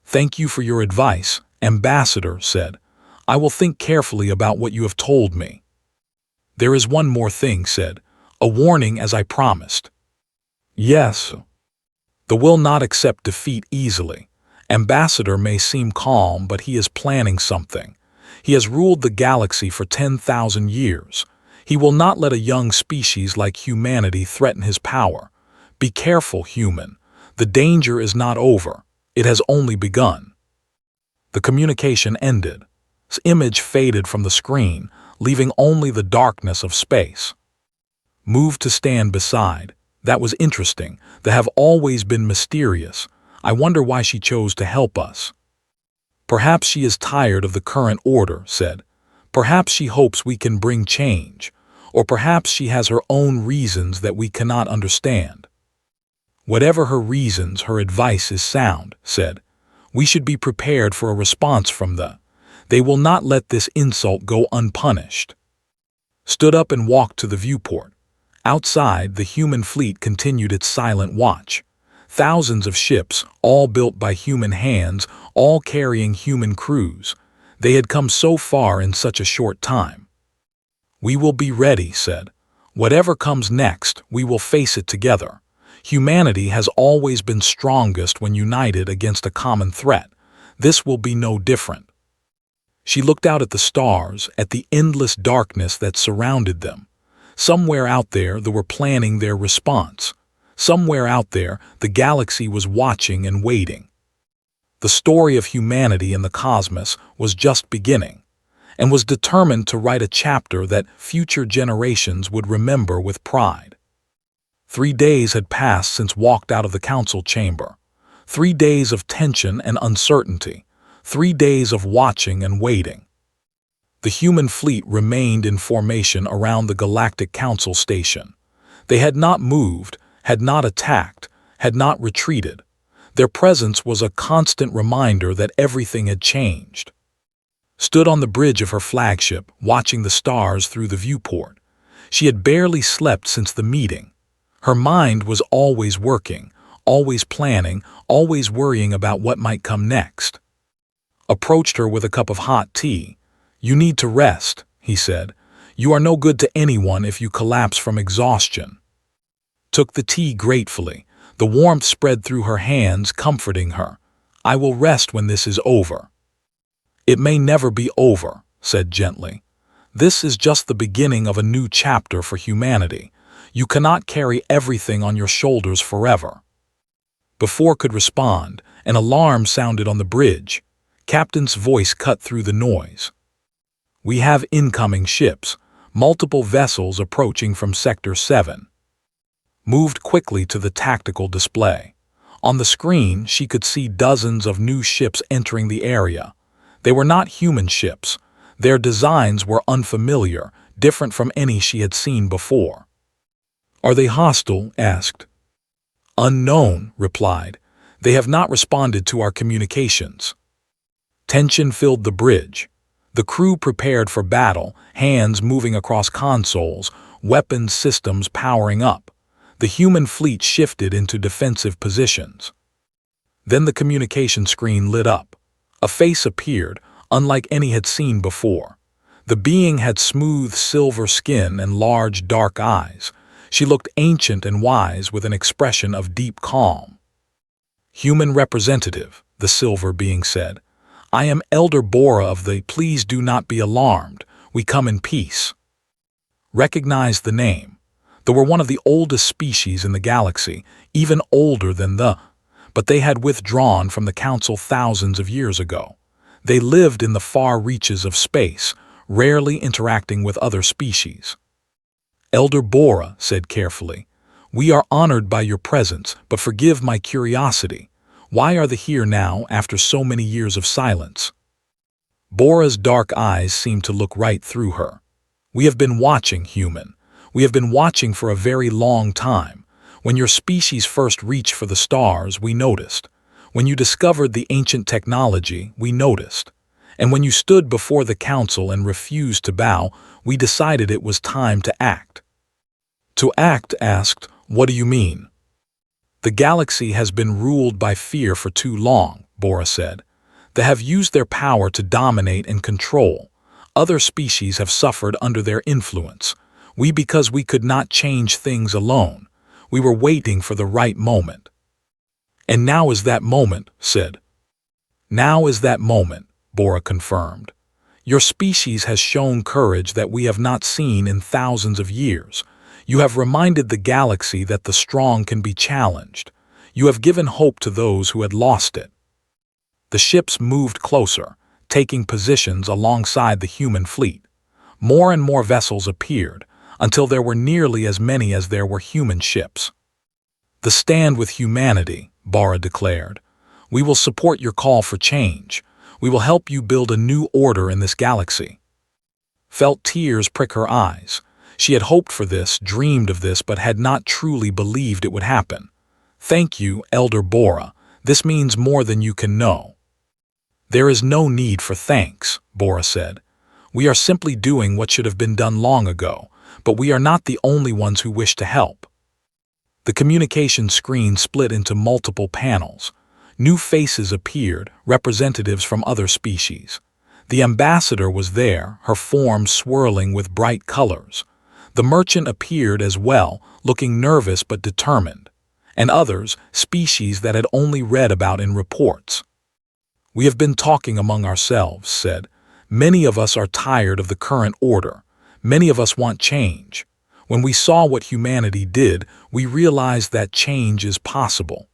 Thank you for your advice, Ambassador said. I will think carefully about what you have told me. There is one more thing, said. A warning, as I promised. Yes. The will not accept defeat easily. Ambassador may seem calm, but he is planning something. He has ruled the galaxy for 10,000 years. He will not let a young species like humanity threaten his power. Be careful, human. The danger is not over. It has only begun. The communication ended. His image faded from the screen, leaving only the darkness of space. Moved to stand beside. That was interesting. They have always been mysterious. I wonder why she chose to help us. Perhaps she is tired of the current order, said. Perhaps she hopes we can bring change. Or perhaps she has her own reasons that we cannot understand. Whatever her reasons, her advice is sound, said. We should be prepared for a response from They will not let this insult go unpunished. Stood up and walked to the viewport. Outside, the human fleet continued its silent watch. Thousands of ships, all built by human hands, all carrying human crews. They had come so far in such a short time. We will be ready, said. Whatever comes next, we will face it together. Humanity has always been strongest when united against a common threat. This will be no different. She looked out at the stars, at the endless darkness that surrounded them. Somewhere out there, they were planning their response. Somewhere out there, the galaxy was watching and waiting. The story of humanity in the cosmos was just beginning, and was determined to write a chapter that future generations would remember with pride. 3 days had passed since walked out of the council chamber. 3 days of tension and uncertainty. 3 days of watching and waiting. The human fleet remained in formation around the Galactic Council station. They had not moved, had not attacked, had not retreated. Their presence was a constant reminder that everything had changed. Stood on the bridge of her flagship, watching the stars through the viewport. She had barely slept since the meeting. Her mind was always working, always planning, always worrying about what might come next. Approached her with a cup of hot tea. You need to rest, he said. You are no good to anyone if you collapse from exhaustion. Took the tea gratefully. The warmth spread through her hands, comforting her. I will rest when this is over. It may never be over, said gently. This is just the beginning of a new chapter for humanity. You cannot carry everything on your shoulders forever. Before could respond, an alarm sounded on the bridge. Captain's voice cut through the noise. We have incoming ships, multiple vessels approaching from Sector 7. Moved quickly to the tactical display. On the screen, she could see dozens of new ships entering the area. They were not human ships. Their designs were unfamiliar, different from any she had seen before. Are they hostile? Asked. Unknown, replied. They have not responded to our communications. Tension filled the bridge. The crew prepared for battle, hands moving across consoles, weapons systems powering up. The human fleet shifted into defensive positions. Then the communication screen lit up. A face appeared, unlike any had seen before. The being had smooth silver skin and large dark eyes. She looked ancient and wise with an expression of deep calm. "Human representative," the silver being said. "I am Elder Bora of the Please Do Not Be Alarmed. We come in peace." Recognized the name. They were one of the oldest species in the galaxy, even older than but they had withdrawn from the Council thousands of years ago. They lived in the far reaches of space, rarely interacting with other species. Elder Bora said carefully, "We are honored by your presence, but forgive my curiosity. Why are they here now after so many years of silence?" Bora's dark eyes seemed to look right through her. "We have been watching, human. We have been watching for a very long time. When your species first reached for the stars, we noticed. When you discovered the ancient technology, we noticed. And when you stood before the council and refused to bow, we decided it was time to act." To act, asked, "What do you mean?" "The galaxy has been ruled by fear for too long," Bora said. "They have used their power to dominate and control. Other species have suffered under their influence. Because we could not change things alone. We were waiting for the right moment." "And now is that moment," said. "Now is that moment," Bora confirmed. "Your species has shown courage that we have not seen in thousands of years. You have reminded the galaxy that the strong can be challenged. You have given hope to those who had lost it." The ships moved closer, taking positions alongside the human fleet. More and more vessels appeared, until there were nearly as many as there were human ships. "The stand with humanity," Bora declared. "We will support your call for change. We will help you build a new order in this galaxy." Felt tears prick her eyes. She had hoped for this, dreamed of this, but had not truly believed it would happen. "Thank you, Elder Bora. This means more than you can know." "There is no need for thanks," Bora said. "We are simply doing what should have been done long ago, but we are not the only ones who wish to help." The communication screen split into multiple panels. New faces appeared, representatives from other species. The ambassador was there, her form swirling with bright colors. The merchant appeared as well, looking nervous but determined. And others, species that had only read about in reports. "We have been talking among ourselves," said. "Many of us are tired of the current order. Many of us want change. When we saw what humanity did, we realized that change is possible."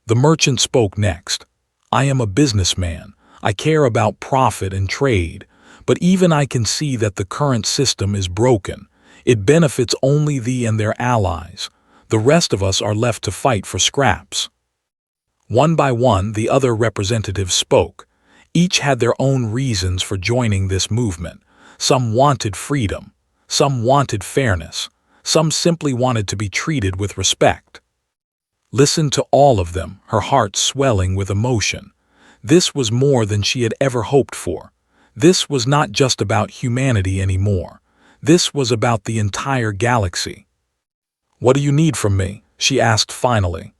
The merchant spoke next. "I am a businessman. I care about profit and trade. But even I can see that the current system is broken. It benefits only thee and their allies. The rest of us are left to fight for scraps." One by one, the other representatives spoke. Each had their own reasons for joining this movement. Some wanted freedom. Some wanted fairness. Some simply wanted to be treated with respect. Listened to all of them, her heart swelling with emotion. This was more than she had ever hoped for. This was not just about humanity anymore. This was about the entire galaxy. "What do you need from me?" she asked finally.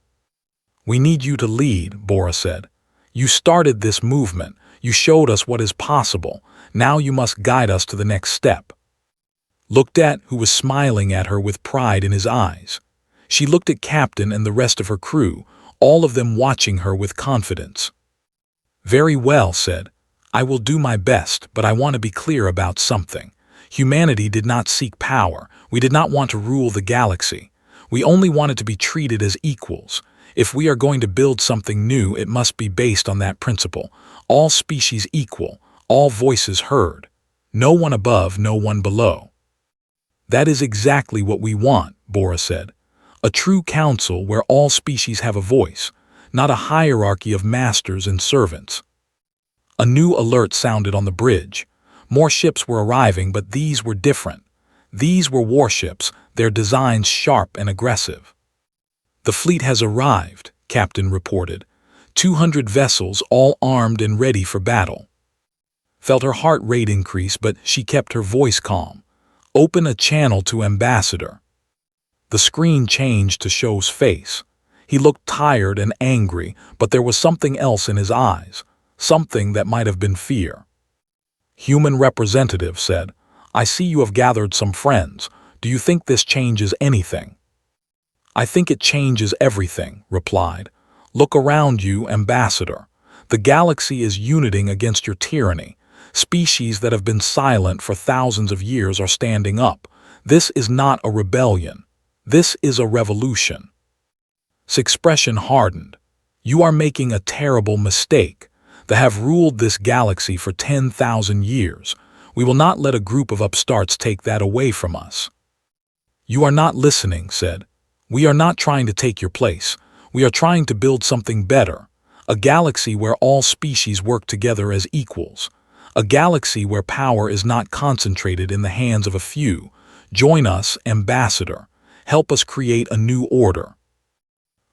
"We need you to lead," Bora said. "You started this movement. You showed us what is possible. Now you must guide us to the next step." Looked at, who was smiling at her with pride in his eyes. She looked at Captain and the rest of her crew, all of them watching her with confidence. "Very well," said. "I will do my best, but I want to be clear about something. Humanity did not seek power. We did not want to rule the galaxy. We only wanted to be treated as equals. If we are going to build something new, it must be based on that principle. All species equal, all voices heard. No one above, no one below." "That is exactly what we want," Bora said. "A true council where all species have a voice, not a hierarchy of masters and servants." A new alert sounded on the bridge. More ships were arriving, but these were different. These were warships, their designs sharp and aggressive. "The fleet has arrived," Captain reported. 200 vessels, all armed and ready for battle. Felt her heart rate increase, but she kept her voice calm. Open a channel to Ambassador. The screen changed to Show's face. He looked tired and angry, but there was something else in his eyes, something that might have been fear. Human representative said, "I see you have gathered some friends. Do you think this changes anything?" "I think it changes everything," replied. "Look around you, Ambassador. The galaxy is uniting against your tyranny. Species that have been silent for thousands of years are standing up. This is not a rebellion. This is a revolution." His expression hardened. "You are making a terrible mistake. They have ruled this galaxy for 10,000 years. We will not let a group of upstarts take that away from us." "You are not listening," said. "We are not trying to take your place. We are trying to build something better. A galaxy where all species work together as equals. A galaxy where power is not concentrated in the hands of a few. Join us, Ambassador. Help us create a new order."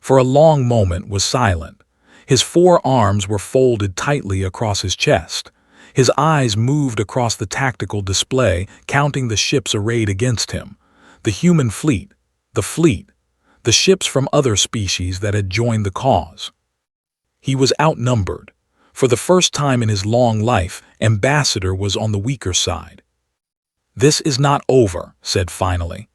For a long moment was silent. His four arms were folded tightly across his chest. His eyes moved across the tactical display, counting the ships arrayed against him. The human fleet, the ships from other species that had joined the cause. He was outnumbered. For the first time in his long life, Ambassador was on the weaker side. "This is not over," said finally.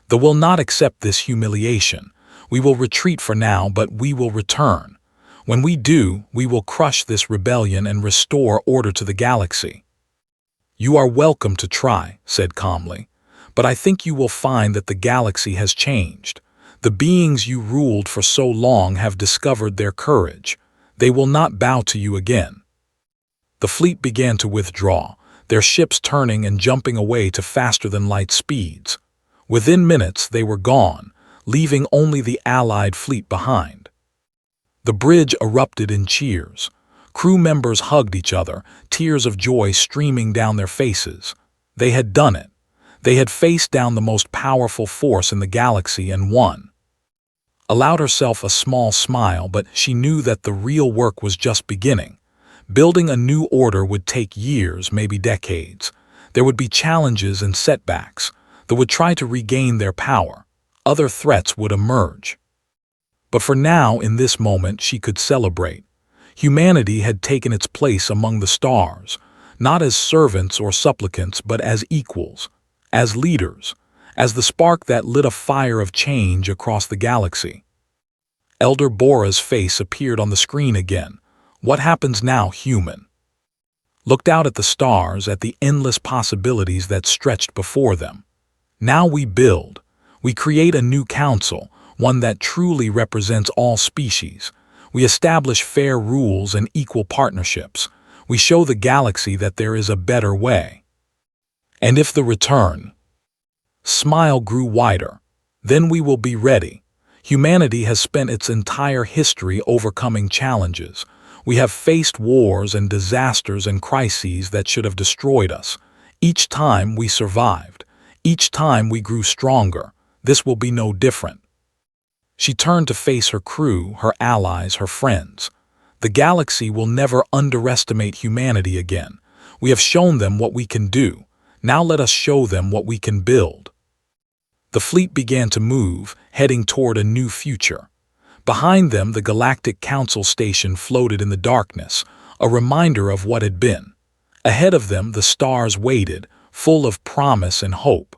"They will not accept this humiliation. We will retreat for now, but we will return. When we do, we will crush this rebellion and restore order to the galaxy." "You are welcome to try," said calmly. "But I think you will find that the galaxy has changed. The beings you ruled for so long have discovered their courage. They will not bow to you again." The fleet began to withdraw, their ships turning and jumping away to faster-than-light speeds. Within minutes, they were gone, leaving only the Allied fleet behind. The bridge erupted in cheers. Crew members hugged each other, tears of joy streaming down their faces. They had done it. They had faced down the most powerful force in the galaxy and won. Allowed herself a small smile, but she knew that the real work was just beginning. Building a new order would take years, maybe decades. There would be challenges and setbacks. They would try to regain their power. Other threats would emerge. But for now, in this moment, she could celebrate. Humanity had taken its place among the stars, not as servants or supplicants, but as equals, as leaders, as the spark that lit a fire of change across the galaxy. Elder Bora's face appeared on the screen again. "What happens now, human?" Looked out at the stars, at the endless possibilities that stretched before them. "Now we build. We create a new council, one that truly represents all species. We establish fair rules and equal partnerships. We show the galaxy that there is a better way. And if the return..." Smile grew wider. "Then we will be ready. Humanity has spent its entire history overcoming challenges. We have faced wars and disasters and crises that should have destroyed us. Each time we survived. Each time we grew stronger. This will be no different." She turned to face her crew, her allies, her friends. "The galaxy will never underestimate humanity again. We have shown them what we can do. Now let us show them what we can build." The fleet began to move, heading toward a new future. Behind them, the Galactic Council station floated in the darkness, a reminder of what had been. Ahead of them, the stars waited, full of promise and hope.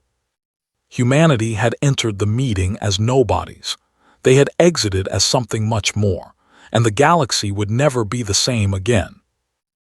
Humanity had entered the meeting as nobodies. They had exited as something much more, and the galaxy would never be the same again.